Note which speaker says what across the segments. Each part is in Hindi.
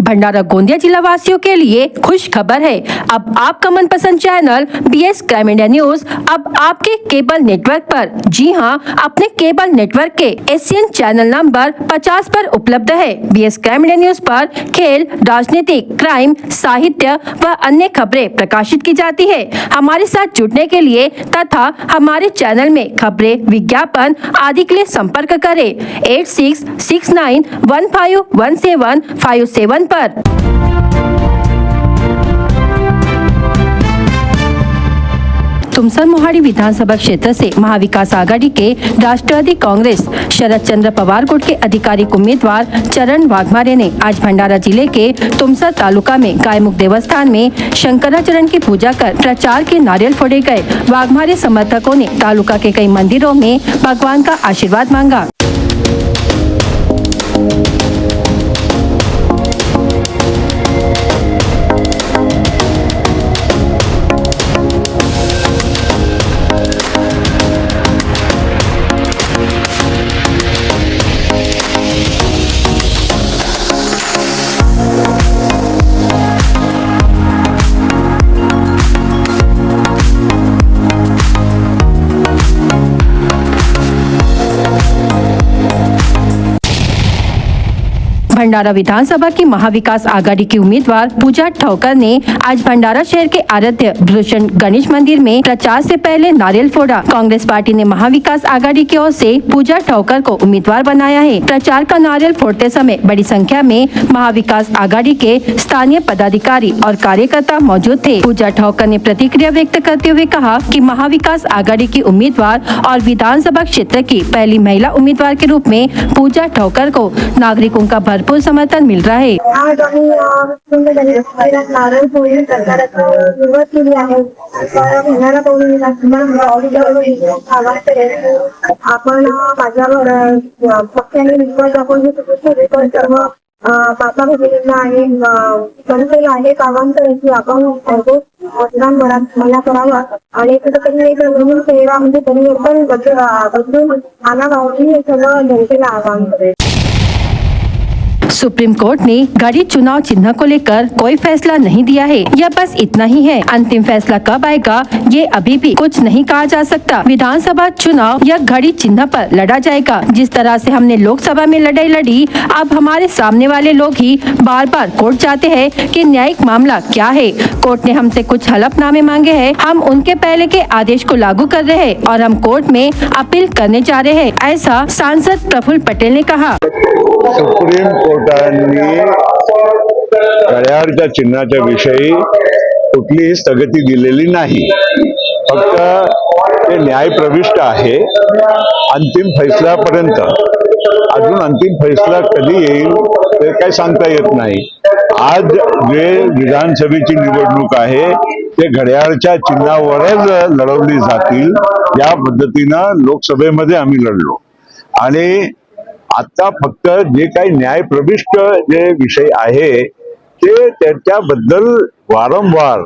Speaker 1: भंडारा गोंदिया जिला वासियों के लिए खुश खबर है। अब आपका मनपसंद channel BS crime India news अब आपके केबल नेटवर्क पर, जी हां, अपने केबल नेटवर्क के एशियन चैनल नंबर 50 पर उपलब्ध है। BS क्राइम इंडिया न्यूज पर खेल, राजनीतिक, क्राइम, साहित्य व अन्य खबरें प्रकाशित की जाती है। हमारे साथ जुड़ने के लिए तथा हमारे चैनल में खबरें, विज्ञापन आदि के लिए संपर्क करें 8669151757 पर। तुमसर मोहाड़ी विधानसभा क्षेत्र से महाविकास आघाड़ी के राष्ट्रवादी कांग्रेस शरद चंद्र पवार गुट के आधिकारिक उम्मीदवार चरण वाघमारे ने आज भंडारा जिले के तुमसर तालुका में गायमुख देवस्थान में शंकराचरण की पूजा कर प्रचार के नारियल फोड़े गए। वाघमारे समर्थकों ने तालुका के कई मंदिरों में भगवान का आशीर्वाद मांगा। भंडारा विधानसभा की महाविकास आघाड़ी की उम्मीदवार पूजा ठोकर ने आज भंडारा शहर के आराध्य भूषण गणेश मंदिर में प्रचार से पहले नारियल फोड़ा। कांग्रेस पार्टी ने महाविकास आघाड़ी की ओर से पूजा ठोकर को उम्मीदवार बनाया है। प्रचार का नारियल फोड़ते समय बड़ी संख्या में महाविकास आघाड़ी के स्थानीय पदाधिकारी और कार्यकर्ता मौजूद थे। पूजा ठोकर ने प्रतिक्रिया व्यक्त करते हुए कहा कि महाविकास आघाड़ी की उम्मीदवार और विधानसभा क्षेत्र की पहली महिला उम्मीदवार के रूप में पूजा ठोकर को नागरिकों का भरपूर समर्थन मिल रहा है।
Speaker 2: आज आम्ही नारळ फोडून प्रचाराची सुरुवात केली आहे। भंडारा पौर्णिमेला आपण माझ्या पक्षाने विश्वास दाखवून सर्व माता भगिनींना आणि जनतेला अनेक आव्हान करायची आपण मतदान मला करावा आणि कुठेतरी एक नवीन चेहरा म्हणजे परिवर्तन बदलून आणावा हे सगळं जनतेला आव्हान करेल।
Speaker 1: सुप्रीम कोर्ट ने गढ़ी चुनाव चिन्ह को लेकर कोई फैसला नहीं दिया है। यह बस इतना ही है। अंतिम फैसला कब आएगा ये अभी भी कुछ नहीं कहा जा सकता। विधानसभा चुनाव यह घड़ी चिन्ह पर लड़ा जाएगा। जिस तरह से हमने लोकसभा में लड़ाई लड़ी, अब हमारे सामने वाले लोग ही बार बार कोर्ट जाते हैं कि न्यायिक मामला क्या है। कोर्ट ने हमसे कुछ हलफनामे मांगे हैं, हम उनके पहले के आदेश को लागू कर रहे हैं और हम कोर्ट में अपील करने जा रहे हैं, ऐसा सांसद प्रफुल्ल पटेल ने कहा।
Speaker 3: सुप्रीम कोर्टाने घड्याळच्या चिन्हाच्या विषयी कुठलीही स्थगिती दिलेली नाही। फक्त ते न्याय प्रविष्ट आहे अंतिम फैसल्यापर्यंत। अजून अंतिम फैसला कधी येईल ते काही सांगता येत नाही। आज जे विधानसभेची निवडणूक आहे ते घड्याळच्या चिन्हावरच लढवली जातील या पद्धतीनं लोकसभेमध्ये आम्ही लढलो आणि आता फक्त जे काही न्याय प्रविष्ट जे विषय आहे ते त्याच्याबद्दल वारंवार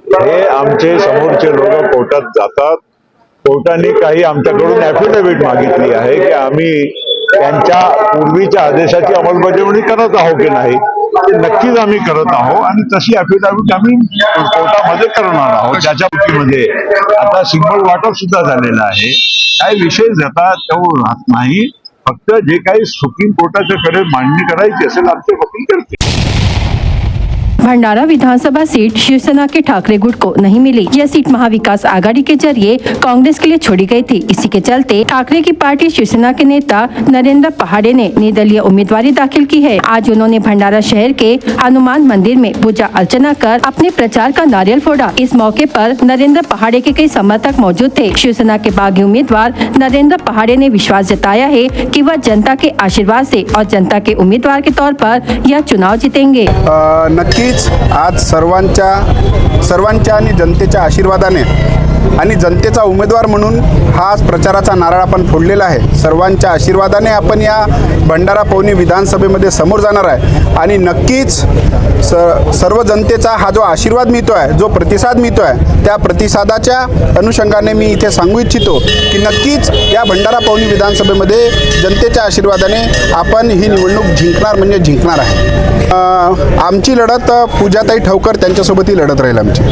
Speaker 3: हे आमचे समोरचे लोक कोर्टात जातात। कोर्टाने काही आमच्याकडून ॲफिडेव्हिट मागितली आहे की आम्ही त्यांच्या पूर्वीच्या आदेशाची अंमलबजावणी करत आहोत की नाही। ते नक्कीच आम्ही करत आहोत आणि तशी ॲफिडेव्हिट आम्ही कोर्टामध्ये करणार आहोत। त्याच्यामध्ये आता सिंबल वाटप सुद्धा झालेलं आहे। काही विषय जातात तो राहत नाही। फक्त जे काही सुप्रीम कोर्टाच्याकडे मांडणी करायची असेल आमचे वकील करतील।
Speaker 1: भंडारा विधानसभा सीट शिवसेना के ठाकरे गुट को नहीं मिली। यह सीट महाविकास आघाड़ी के जरिए कांग्रेस के लिए छोड़ी गई थी। इसी के चलते ठाकरे की पार्टी शिवसेना के नेता नरेंद्र पहाड़े ने निर्दलीय उम्मीदवारी दाखिल की है। आज उन्होंने भंडारा शहर के हनुमान मंदिर में पूजा अर्चना कर अपने प्रचार का नारियल फोड़ा। इस मौके पर नरेंद्र पहाड़े के कई समर्थक मौजूद थे। शिवसेना के बागी उम्मीदवार नरेंद्र पहाड़े ने विश्वास जताया है कि वह जनता के आशीर्वाद से और जनता के उम्मीदवार के तौर पर यह चुनाव जीतेंगे।
Speaker 4: नक्कीच आज सर्वांच्या आणि जनतेच्या आशीर्वादाने आणि जनतेचा उमेदवार म्हणून हा प्रचाराचा नारळ आपण फोडलेला आहे. सर्वांच्या आशीर्वादाने आपण या भंडारा पवनी विधानसभेमध्ये समोर जाणार आहे आणि नक्कीच सर्व जनतेचा हा जो आशीर्वाद मिळतो आहे, जो प्रतिसाद मिळतो आहे, त्या प्रतिसादाच्या अनुषंगाने मी इथे सांगू इच्छितो की नक्कीच या भंडारा पवनी विधानसभेमध्ये जनतेच्या आशीर्वादाने आपण ही निवडणूक जिंकणार म्हणजे जिंकणार आहे. आमची लढत पूजाताई ठवकर त्यांच्यासोबत ही लढत राहील आमची.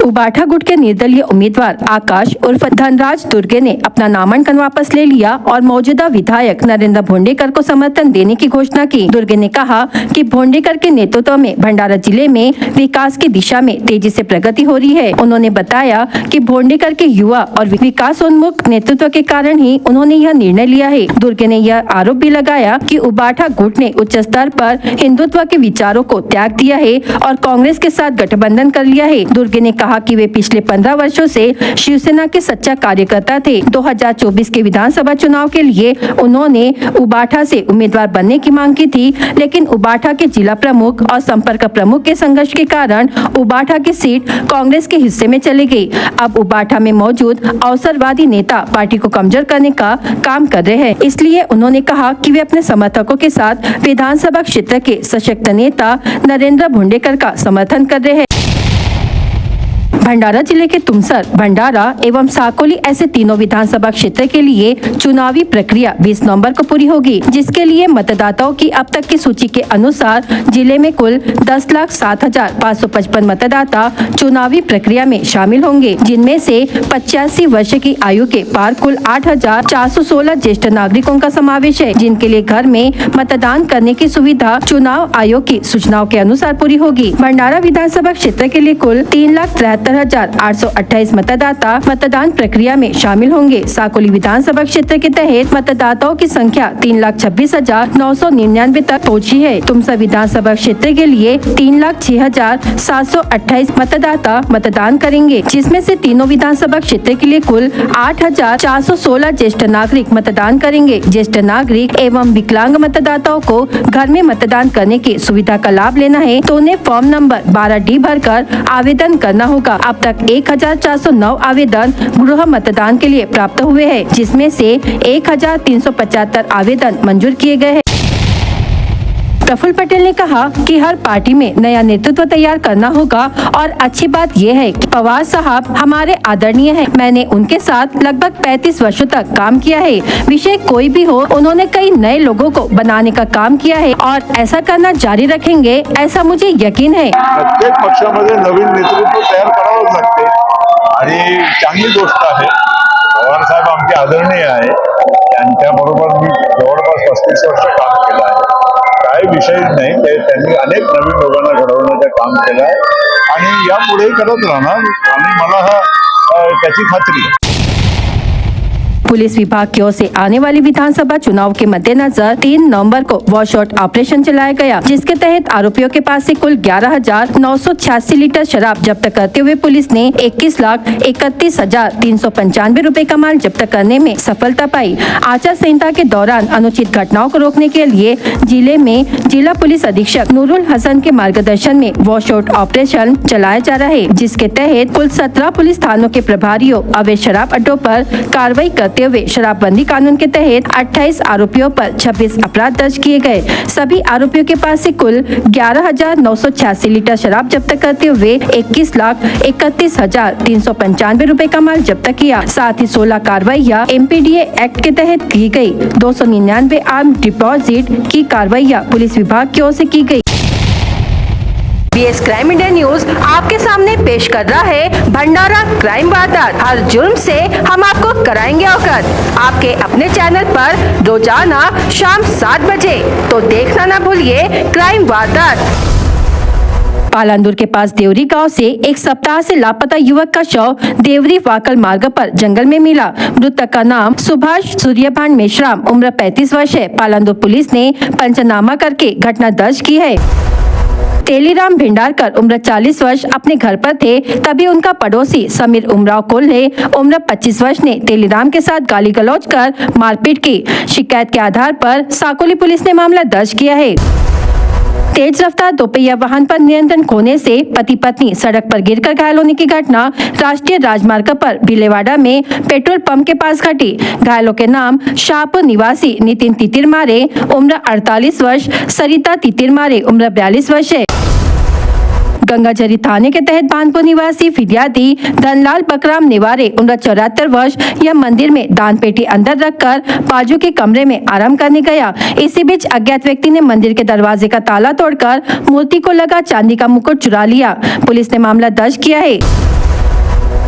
Speaker 1: उबाठा गुट के निर्दलीय उम्मीदवार आकाश उर्फ धनराज दुर्गे ने अपना नामांकन वापस ले लिया और मौजूदा विधायक नरेंद्र भोंडेकर को समर्थन देने की घोषणा की। दुर्गे ने कहा कि भोंडेकर के नेतृत्व में भंडारा जिले में विकास की दिशा में तेजी से प्रगति हो रही है। उन्होंने बताया कि भोंडेकर के युवा और विकासोन्मुख नेतृत्व के कारण ही उन्होंने यह निर्णय लिया है। दुर्गे ने यह आरोप भी लगाया कि उबाठा गुट ने उच्च स्तर पर हिंदुत्व के विचारों को त्याग दिया है और कांग्रेस के साथ गठबंधन कर लिया है। दुर्गे ने कहा कि वे पिछले 15 वर्षों से शिवसेना के सच्चा कार्यकर्ता थे। 2024 के विधानसभा चुनाव के लिए उन्होंने उबाठा से उम्मीदवार बनने की मांग की थी, लेकिन उबाठा के जिला प्रमुख और संपर्क प्रमुख के संघर्ष के कारण उबाठा की सीट कांग्रेस के हिस्से में चली गई। अब उबाठा में मौजूद अवसरवादी नेता पार्टी को कमजोर करने का काम कर रहे हैं, इसलिए उन्होंने कहा कि वे अपने समर्थकों के साथ विधानसभा क्षेत्र के सशक्त नेता नरेंद्र भोंडेकर का समर्थन कर रहे हैं। भंडारा जिले के तुमसर, भंडारा एवं साकोली ऐसे तीनों विधानसभा क्षेत्र के लिए चुनावी प्रक्रिया 20 नवंबर को पूरी होगी, जिसके लिए मतदाताओं की अब तक की सूची के अनुसार जिले में कुल 10,07,555 मतदाता चुनावी प्रक्रिया में शामिल होंगे, जिनमें से 85 वर्ष की आयु के पार कुल 8,416 ज्येष्ठ नागरिकों का समावेश है, जिनके लिए घर में मतदान करने की सुविधा चुनाव आयोग की सूचनाओं के अनुसार पूरी होगी। भंडारा विधानसभा क्षेत्र के लिए कुल 3,73,828 मतदाता मतदान प्रक्रिया में शामिल होंगे। साकोली विधानसभा क्षेत्र के तहत मतदाताओं की संख्या 3,26,999 तक पहुंची है। तुमसा विधानसभा क्षेत्र के लिए 3,06,728 मतदाता मतदान करेंगे, जिसमें से तीनों विधानसभा क्षेत्र के लिए कुल 8,416 ज्येष्ठ नागरिक मतदान करेंगे। ज्येष्ठ नागरिक एवं विकलांग मतदाताओं को घर में मतदान करने की सुविधा का लाभ लेना है तो उन्हें फॉर्म नंबर 12D भरकर आवेदन करना होगा। अब तक 1,409 आवेदन गृह मतदान के लिए प्राप्त हुए हैं, जिसमें से 1,375 आवेदन मंजूर किए गए हैं। प्रफुल्ल पटेल ने कहा कि हर पार्टी में नया नेतृत्व तैयार करना होगा और अच्छी बात यह है कि पवार साहब हमारे आदरणीय हैं। मैंने उनके साथ लगभग 35 वर्षों तक काम किया है। विषय कोई भी हो, उन्होंने कई नए लोगों को बनाने का काम किया है और ऐसा करना जारी रखेंगे, ऐसा मुझे यकीन है।
Speaker 3: प्रत्येक पक्षामध्ये नवीन नेतृत्व तयार करावंच लागते आणि चांगली गोष्ट आहे. पवार साहेब आमचे आदरणीय आहे, त्यांच्याबरोबर मी जवळपास 35 वर्ष काम केलं आहे. काही विषयच नाही, त्यांनी अनेक नवीन लोकांना घडवण्याचं काम केलं आहे आणि यापुढे करत राहणार आणि मला त्याची खात्री आहे।
Speaker 1: पुलिस विभाग की ओर से आने वाली विधानसभा चुनाव के मद्देनजर 3 नवंबर को वॉश आउट ऑपरेशन चलाया गया, जिसके तहत आरोपियों के पास से कुल 11,986 लीटर शराब जब्त करते हुए पुलिस ने 21,31,395 रुपए का माल जब्त करने में सफलता पाई। आचार संहिता के दौरान अनुचित घटनाओं को रोकने के लिए जिले में जिला पुलिस अधीक्षक नूरुल हसन के मार्गदर्शन में वॉश आउट ऑपरेशन चलाया जा रहा है, जिसके तहत कुल 17 पुलिस थानों के प्रभारियों अवैध शराब अड्डों पर कार्रवाई करते हुए शराबबंदी कानून के तहत 28 आरोपियों पर 26 अपराध दर्ज किए गए। सभी आरोपियों के पास से कुल 11,986 लीटर शराब जब्त करते हुए 21,31,395 रुपए का माल जब्त किया। साथ ही 16 कार्रवाइयाँ MPDA एक्ट के तहत की गई। 299 आर्म डिपॉजिट की कार्रवाइयाँ पुलिस विभाग की ओर से की गई। BS क्राइम इंडिया न्यूज आपके सामने पेश कर रहा है भंडारा क्राइम वारदात। हर जुर्म से हम आपको कराएंगे अवगत। आपके अपने चैनल पर रोजाना शाम 7 बजे, तो देखना ना भूलिए क्राइम वारदात। पालांदुर के पास देवरी गांव से एक सप्ताह से लापता युवक का शव देवरी वाकल मार्ग पर जंगल में मिला। मृतक का नाम सुभाष सूर्यभान मेश्राम उम्र 35 वर्ष है। पालांदुर पुलिस ने पंचनामा करके घटना दर्ज की है। तेलीराम भिंडारकर उम्र 40 वर्ष अपने घर पर थे, तभी उनका पड़ोसी समीर उमराव कोल्हे उम्र 25 वर्ष ने तेलीराम के साथ गाली गलौज कर मारपीट की। शिकायत के आधार पर साकोली पुलिस ने मामला दर्ज किया है। तेज रफ्तार दोपहिया वाहन पर नियंत्रण खोने से पति पत्नी सड़क पर गिरकर घायल होने की घटना राष्ट्रीय राजमार्ग पर भीलेवाड़ा में पेट्रोल पंप के पास घटी। घायलों के नाम शाहपुर निवासी नितिन तितिरमारे उम्र 48 वर्ष, सरिता तितिरमारे उम्र 42 वर्ष है। गंगाझरी थाने के तहत भानपुर निवासी फिरियादी धनलाल बकराम नेवारे उम्र 74 वर्ष यह मंदिर में दान पेटी अंदर रखकर बाजू के कमरे में आराम करने गया। इसी बीच अज्ञात व्यक्ति ने मंदिर के दरवाजे का ताला तोड़कर मूर्ति को लगा चांदी का मुकुट चुरा लिया। पुलिस ने मामला दर्ज किया है।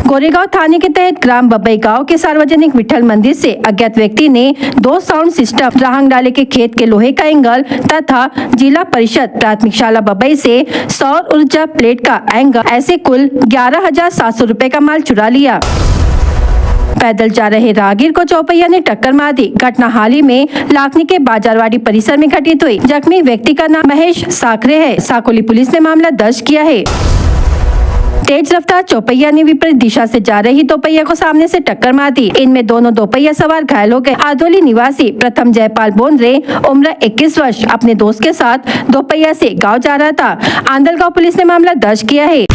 Speaker 1: गोरेगांव थाने के तहत ग्राम बब्बई गांव के सार्वजनिक विठल मंदिर से अज्ञात व्यक्ति ने 2 साउंड सिस्टम, राहंगडाले के खेत के लोहे का एंगल तथा जिला परिषद प्राथमिक शाला बब्बई से सौर ऊर्जा प्लेट का एंगल ऐसे कुल 11,700 रुपए का माल चुरा लिया। पैदल जा रहे राहगीर को चौपहिया ने टक्कर मार दी। घटना हाल ही में लाखनी के बाजारवाड़ी परिसर में घटित हुई। जख्मी व्यक्ति का नाम महेश साखरे है। साकोली पुलिस ने मामला दर्ज किया है। तेज रफ्तार चौपहिया ने विपरीत दिशा से जा रही दोपहिया को सामने से टक्कर मार दी। इनमें दोनों दोपहिया सवार घायल हो गए। आदोली निवासी प्रथम जयपाल बोंद्रे उम्र 21 वर्ष अपने दोस्त के साथ दोपहिया से गांव जा रहा था। आंदलगांव पुलिस ने मामला दर्ज किया है।